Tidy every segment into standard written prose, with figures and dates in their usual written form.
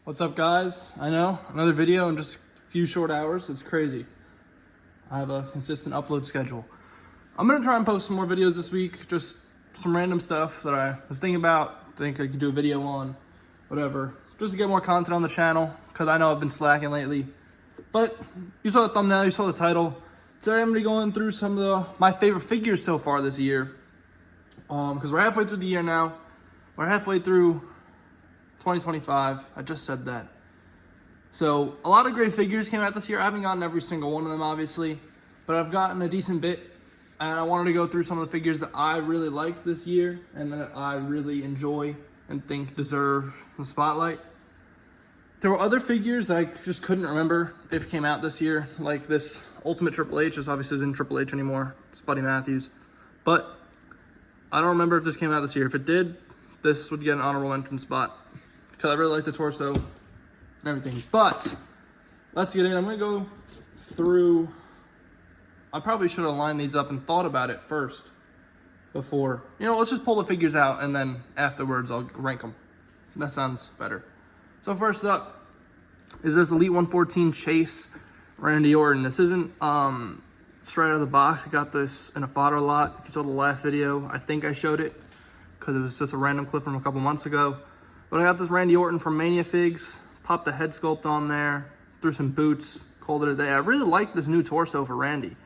What's up, guys? I know, another video in just a few short hours. It's crazy. I have a consistent upload schedule. I'm gonna try and post some more videos this week, just some random stuff that I was thinking about, think I could do a video on, whatever, just to get more content on the channel, because I know I've been slacking lately. But you saw the thumbnail, you saw the title. Today I'm gonna be going through some of my favorite figures so far this year, because we're halfway through the year now. We're halfway through 2025. I just said that. So a lot of great figures came out this year. I haven't gotten every single one of them, obviously, but I've gotten a decent bit, and I wanted to go through some of the figures that I really liked this year and that I really enjoy and think deserve the spotlight. There were other figures that I just couldn't remember if came out this year, like this Ultimate Triple H. This obviously isn't Triple H anymore. It's Buddy Matthews. But I don't remember if this came out this year. If it did, this would get an honorable mention spot, because I really like the torso and everything. But let's get in. I'm going to go through. I probably should have lined these up and thought about it first before. Let's just pull the figures out, and then afterwards I'll rank them. That sounds better. So first up is this Elite 114 Chase Randy Orton. This isn't straight out of the box. I got this in a fodder lot. If you saw the last video, I think I showed it, because it was just a random clip from a couple months ago. But I got this Randy Orton from Mania Figs, popped the head sculpt on there, threw some boots, called it a day. I really like this new torso for Randy,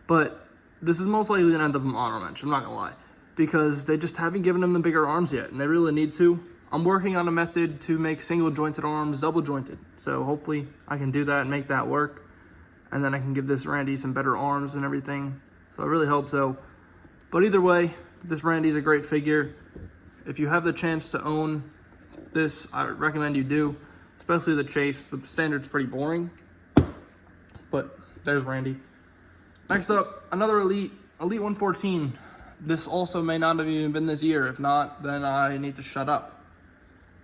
but this is most likely gonna end up an honor mention, I'm not gonna lie, because they just haven't given him the bigger arms yet, and they really need to. I'm working on a method to make single jointed arms double jointed, so hopefully I can do that and make that work, and then I can give this Randy some better arms and everything, so I really hope so. But either way, this Randy's a great figure. If you have the chance to own this, I recommend you do, especially the Chase. The standard's pretty boring, but there's Randy. Next up, another Elite 114. This also may not have even been this year. If not, then I need to shut up.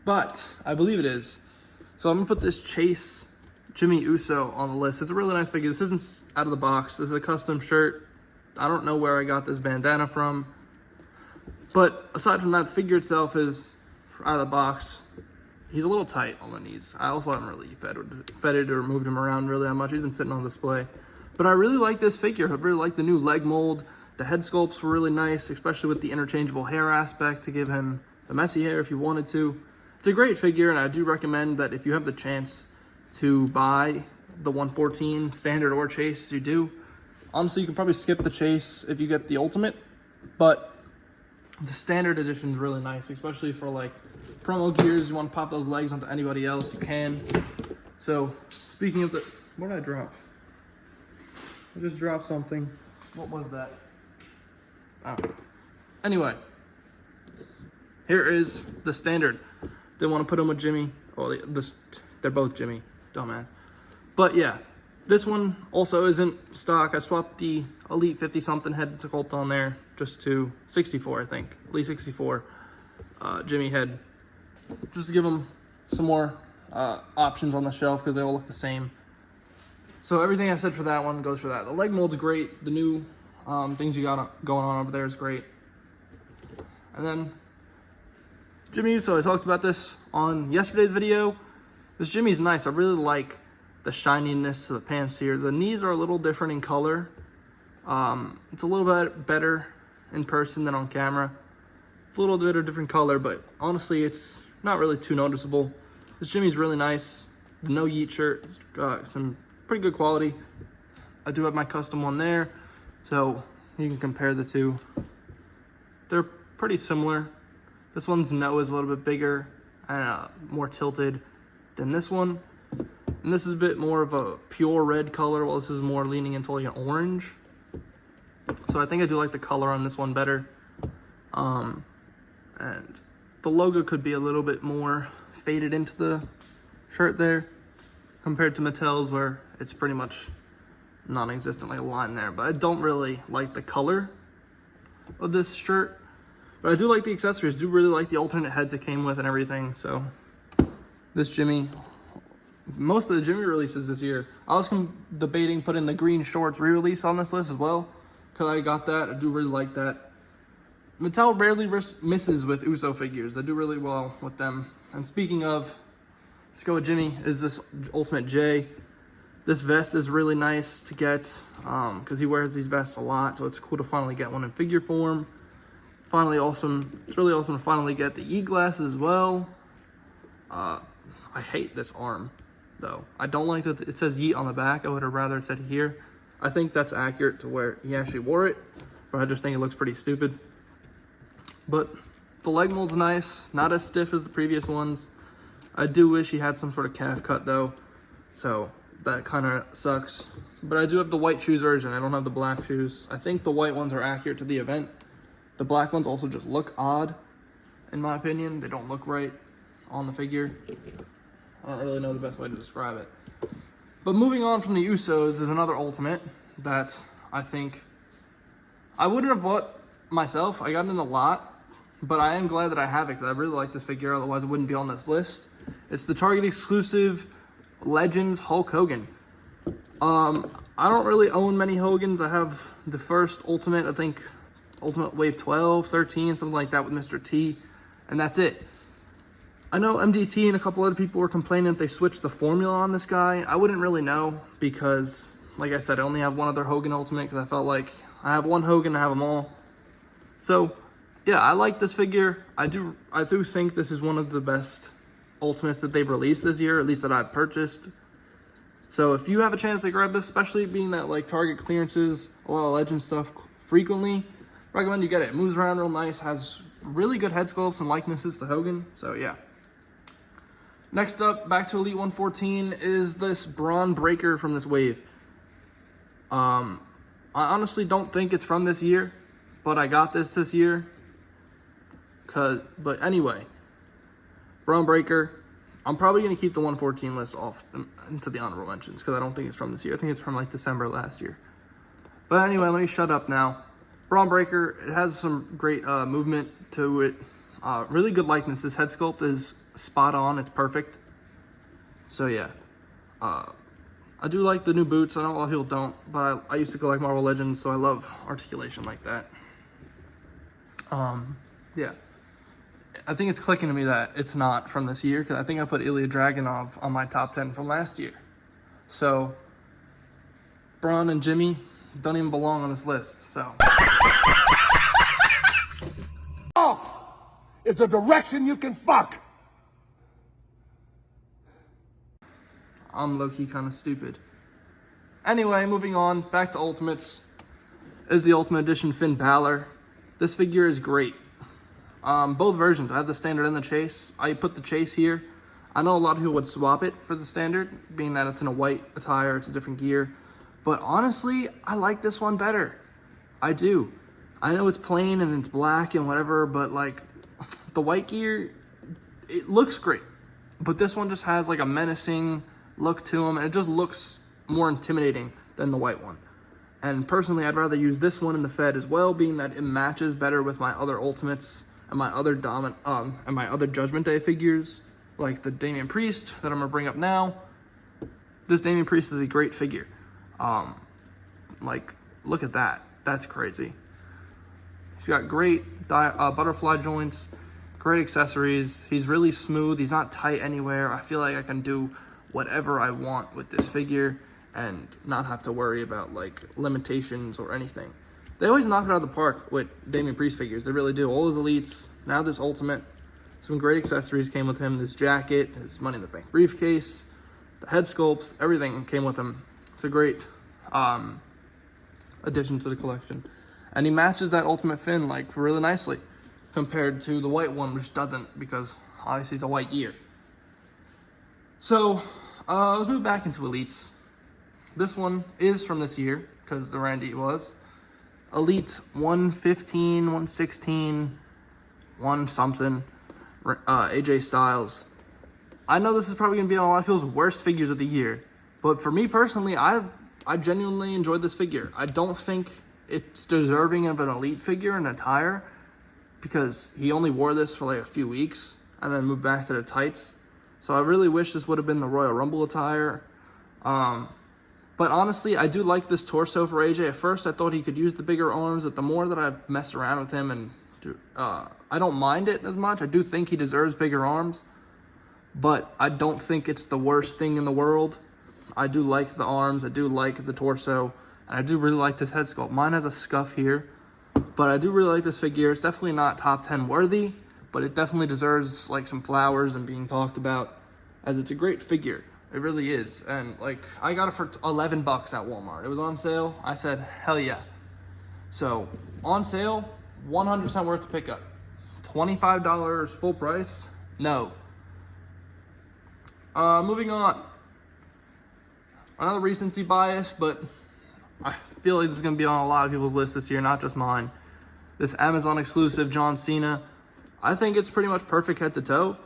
But I believe it is. So I'm gonna put this Chase Jey Uso on the list. It's a really nice figure. This isn't out of the box. This is a custom shirt. I don't know where I got this bandana from, but aside from that, the figure itself is out of the box. He's a little tight on the knees. I also haven't really feted or moved him around really that much. He's been sitting on display. But I really like this figure. I really like the new leg mold. The head sculpts were really nice, especially with the interchangeable hair aspect to give him the messy hair if you wanted to. It's a great figure, and I do recommend that if you have the chance to buy the 114 standard or Chase, you do. Honestly, you can probably skip the Chase if you get the Ultimate, but the standard edition is really nice, especially for like promo gears. You want to pop those legs onto anybody else, you can. So speaking of what did I drop? I just dropped something. What was that? Oh. Anyway, here is the standard. Didn't want to put them with Jimmy. Well, they're both Jimmy, dumbass. But yeah, this one also isn't stock. I swapped the Elite 50-something head sculpt on there just to 64, I think. Elite 64 Jimmy head. Just to give them some more options on the shelf, because they all look the same. So everything I said for that one goes for that. The leg mold's great. The new things you got going on over there is great. And then Jey Uso, I talked about this on yesterday's video. This Jimmy's nice. I really like the shininess of the pants here. The knees are a little different in color. It's a little bit better in person than on camera. It's a little bit of different color, but honestly, it's not really too noticeable. This Jimmy's really nice. The no yeet shirt, it's got some pretty good quality. I do have my custom one there, so you can compare the two. They're pretty similar. This one's no is a little bit bigger and more tilted than this one. And this is a bit more of a pure red color, while this is more leaning into like an orange. So I think I do like the color on this one better. And the logo could be a little bit more faded into the shirt there, compared to Mattel's, where it's pretty much non-existent, like a line there. But I don't really like the color of this shirt. But I do like the accessories. I do really like the alternate heads it came with and everything. So this Jimmy, most of the Jimmy releases this year, I was debating putting the green shorts re-release on this list as well, because I got that. I do really like that. Mattel rarely misses with Uso figures. They do really well with them. And speaking of Let's go with Jimmy, is this Ultimate Jey. This vest is really nice to get because he wears these vests a lot, so it's cool to finally get one in figure form. Finally awesome. It's really awesome to finally get the E-glasses as well. I hate this arm, though. I don't like that it says Yeet on the back. I would have rather it said here. I think that's accurate to where he actually wore it, but I just think it looks pretty stupid. But the leg mold's nice, not as stiff as the previous ones. I do wish he had some sort of calf cut, though, so that kind of sucks. But I do have the white shoes version. I don't have the black shoes. I think the white ones are accurate to the event. The black ones also just look odd, in my opinion. They don't look right on the figure. I don't really know the best way to describe it. But moving on from the Usos is another Ultimate that I think I wouldn't have bought myself. I got in a lot, but I am glad that I have it because I really like this figure. Otherwise, it wouldn't be on this list. It's the Target exclusive Legends Hulk Hogan. I don't really own many Hogans. I have the first Ultimate, I think Ultimate Wave 12, 13, something like that with Mr. T, and that's it. I know MDT and a couple other people were complaining that they switched the formula on this guy. I wouldn't really know because, like I said, I only have one other Hogan Ultimate because I felt like I have one Hogan, I have them all. So, yeah, I like this figure. I do think this is one of the best Ultimates that they've released this year, at least that I've purchased. So if you have a chance to grab this, especially being that like Target clearances a lot of Legend stuff frequently, recommend you get it. It moves around real nice, has really good head sculpts and likenesses to Hogan. So yeah. Next up, back to Elite 114 is this Bron Breaker from this wave. I honestly don't think it's from this year, but I got this year. But anyway, Bron Breaker. I'm probably going to keep the 114 list off into the honorable mentions because I don't think it's from this year. I think it's from like December last year. But anyway, let me shut up now. Bron Breaker, it has some great movement to it. Really good likeness. His head sculpt is spot on. It's perfect. So yeah. I do like the new boots. I know a lot of people don't, but I used to collect Marvel Legends, so I love articulation like that. Yeah. I think it's clicking to me that it's not from this year because I think I put Ilya Dragunov on my top 10 from last year. So, Bron and Jimmy don't even belong on this list, so. Off! It's a direction you can fuck! I'm low-key kind of stupid. Anyway, moving on, back to Ultimates, is the Ultimate Edition Finn Balor. This figure is great. Both versions. I have the standard and the chase. I put the chase here. I know a lot of people would swap it for the standard, being that it's in a white attire, it's a different gear. But honestly, I like this one better. I do. I know it's plain and it's black and whatever, but like the white gear, it looks great. But this one just has like a menacing look to him, and it just looks more intimidating than the white one. And personally, I'd rather use this one in the Fed as well, being that it matches better with my other Ultimates and my other Judgment Day figures, like the Damian Priest that I'm gonna bring up now. This Damian Priest is a great figure. Like, look at that. That's crazy. He's got great butterfly joints, great accessories. He's really smooth. He's not tight anywhere. I feel like I can do whatever I want with this figure and not have to worry about like limitations or anything. They always knock it out of the park with Damian Priest figures. They really do. All his elites, now this Ultimate. Some great accessories came with him. This jacket, his Money in the Bank briefcase, the head sculpts, everything came with him. It's a great addition to the collection. And he matches that Ultimate Finn like really nicely compared to the white one, which doesn't because obviously it's a white gear. So let's move back into elites. This one is from this year because the Randy was. Elite 115, 116, 1 something, AJ Styles. I know this is probably going to be on a lot of people's worst figures of the year, but for me personally, I genuinely enjoyed this figure. I don't think it's deserving of an elite figure and attire because he only wore this for like a few weeks and then moved back to the tights. So I really wish this would have been the Royal Rumble attire. But honestly, I do like this torso for AJ. At first, I thought he could use the bigger arms, but the more that I've messed around with him, and I don't mind it as much. I do think he deserves bigger arms. but I don't think it's the worst thing in the world. I do like the arms, I do like the torso, and I do really like this head sculpt. Mine has a scuff here, but I do really like this figure. It's definitely not top 10 worthy, but it definitely deserves like some flowers and being talked about, as it's a great figure. It really is. And like, I got it for $11 at Walmart. It was on sale. I said, hell yeah. So on sale, 100% worth the pickup. $25 full price? No. Moving on. Another recency bias, but I feel like this is going to be on a lot of people's list this year, not just mine. This Amazon exclusive John Cena. I think it's pretty much perfect head to toe.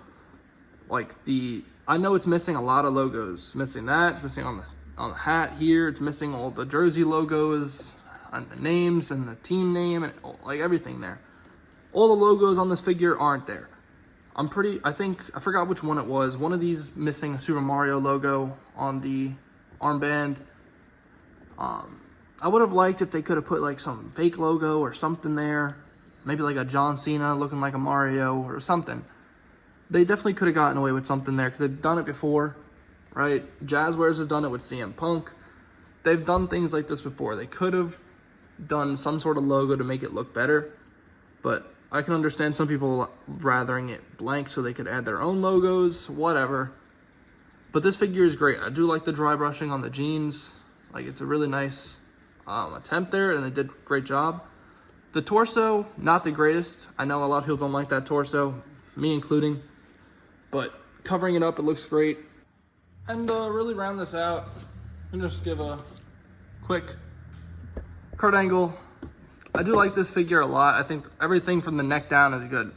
Like I know it's missing a lot of logos. Missing that, it's missing on the hat here. It's missing all the jersey logos and the names and the team name and like everything there. All the logos on this figure aren't there. I forgot which one it was. One of these missing a Super Mario logo on the armband. I would have liked if they could have put like some fake logo or something there. Maybe like a John Cena looking like a Mario or something. They definitely could have gotten away with something there because they've done it before, right? Jazzwares has done it with CM Punk. They've done things like this before. They could have done some sort of logo to make it look better, but I can understand some people rathering it blank so they could add their own logos, whatever. But this figure is great. I do like the dry brushing on the jeans. Like, it's a really nice attempt there, and they did a great job. The torso, not the greatest. I know a lot of people don't like that torso, me including. But covering it up, it looks great. And really round this out, and just give a quick Kurt Angle. I do like this figure a lot. I think everything from the neck down is good.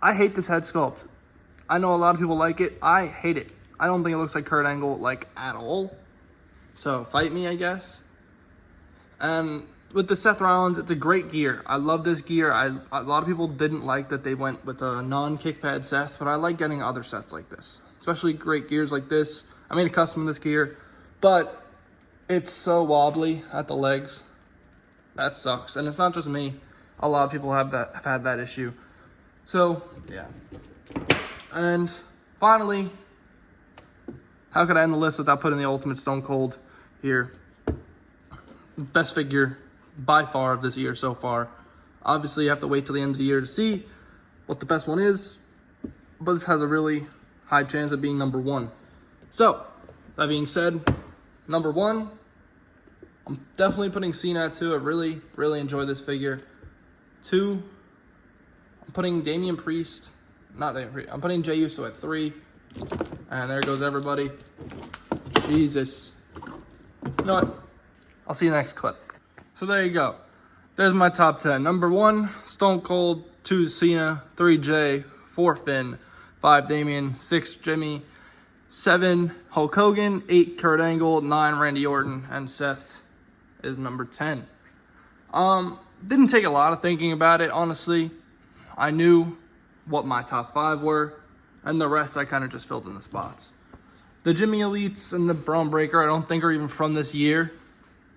I hate this head sculpt. I know a lot of people like it. I hate it. I don't think it looks like Kurt Angle, like, at all. So, fight me, I guess. And with the Seth Rollins, it's a great gear. I love this gear. A lot of people didn't like that they went with a non-kick pad Seth, but I like getting other sets like this. Especially great gears like this. I made a custom of this gear, but it's so wobbly at the legs. That sucks. And it's not just me. A lot of people have had that issue. So, yeah. And finally, how could I end the list without putting the Ultimate Stone Cold here? Best figure by far of this year so far. Obviously, you have to wait till the end of the year to see what the best one is, but this has a really high chance of being number one. So, that being said, number one, I'm definitely putting Cena at 2. I really, really enjoy this figure. 2, I'm putting Damian Priest. Not Damian Priest. I'm putting Jey Uso at 3. And there goes everybody. Jesus. You know what? I'll see you next clip. So there you go. There's my top 10. Number 1, Stone Cold. 2, Cena. 3, Jey. 4, Finn. 5, Damian. 6, Jimmy. 7, Hulk Hogan. 8, Kurt Angle. 9, Randy Orton. And Seth is number 10. Didn't take a lot of thinking about it, honestly. I knew what my top 5 were, and the rest I kind of just filled in the spots. The Jimmy Elites and the Bron Breaker I don't think are even from this year,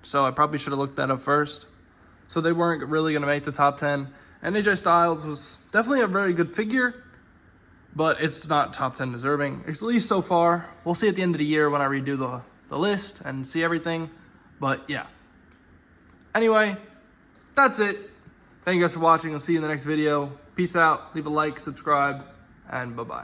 so I probably should have looked that up first. So they weren't really going to make the top 10. And AJ Styles was definitely a very good figure, but it's not top 10 deserving, at least so far. We'll see at the end of the year when I redo the list and see everything, but yeah. Anyway, that's it. Thank you guys for watching. I'll see you in the next video. Peace out. Leave a like, subscribe, and bye-bye.